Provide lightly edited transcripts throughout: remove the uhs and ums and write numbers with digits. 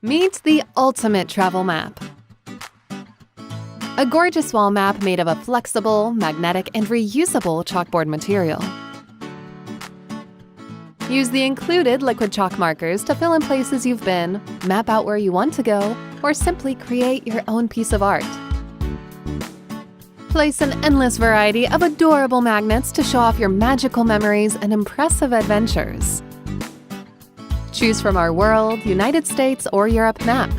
Meet the ultimate travel map. A gorgeous wall map made of a flexible, magnetic, and reusable chalkboard material. Use the included liquid chalk markers to fill in places you've been, map out where you want to go, or simply create your own piece of art. Place an endless variety of adorable magnets to show off your magical memories and impressive adventures. Choose from our World, United States, or Europe map.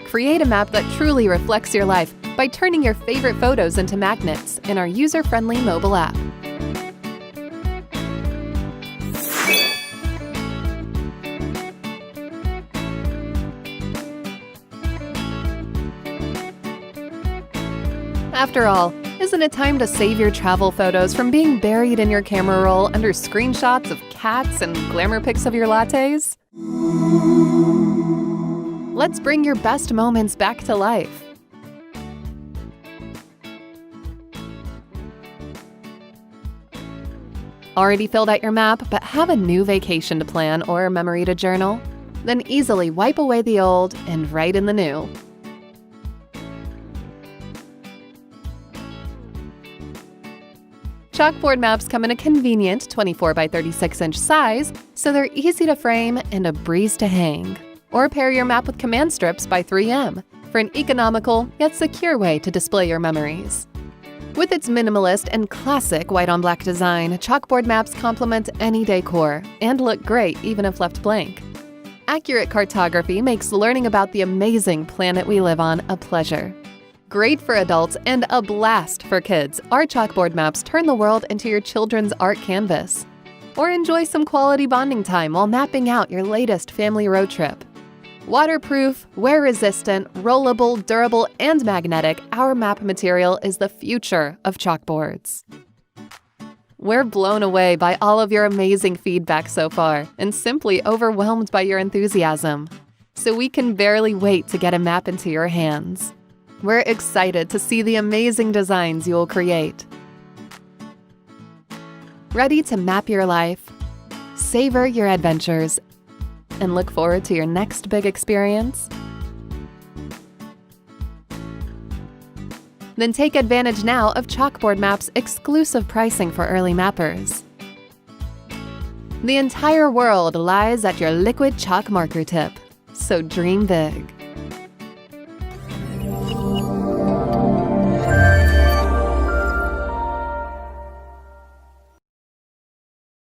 Create a map that truly reflects your life by turning your favorite photos into magnets in our user-friendly mobile app. After all, isn't it time to save your travel photos from being buried in your camera roll under screenshots of cats and glamour pics of your lattes? Let's bring your best moments back to life. Already filled out your map, but have a new vacation to plan or a memory to journal? Then easily wipe away the old and write in the new. Chalkboard maps come in a convenient 24 by 36 inch size, so they're easy to frame and a breeze to hang. Or pair your map with command strips by 3M for an economical yet secure way to display your memories. With its minimalist and classic white-on-black design, chalkboard maps complement any decor and look great even if left blank. Accurate cartography makes learning about the amazing planet we live on a pleasure. Great for adults and a blast for kids, our chalkboard maps turn the world into your children's art canvas. Or enjoy some quality bonding time while mapping out your latest family road trip. Waterproof, wear-resistant, rollable, durable, and magnetic, our map material is the future of chalkboards. We're blown away by all of your amazing feedback so far and simply overwhelmed by your enthusiasm. So we can barely wait to get a map into your hands. We're excited to see the amazing designs you'll create. Ready to map your life, savor your adventures, and look forward to your next big experience? Then take advantage now of Chalkboard Maps' exclusive pricing for early mappers. The entire world lies at your liquid chalk marker tip, so dream big.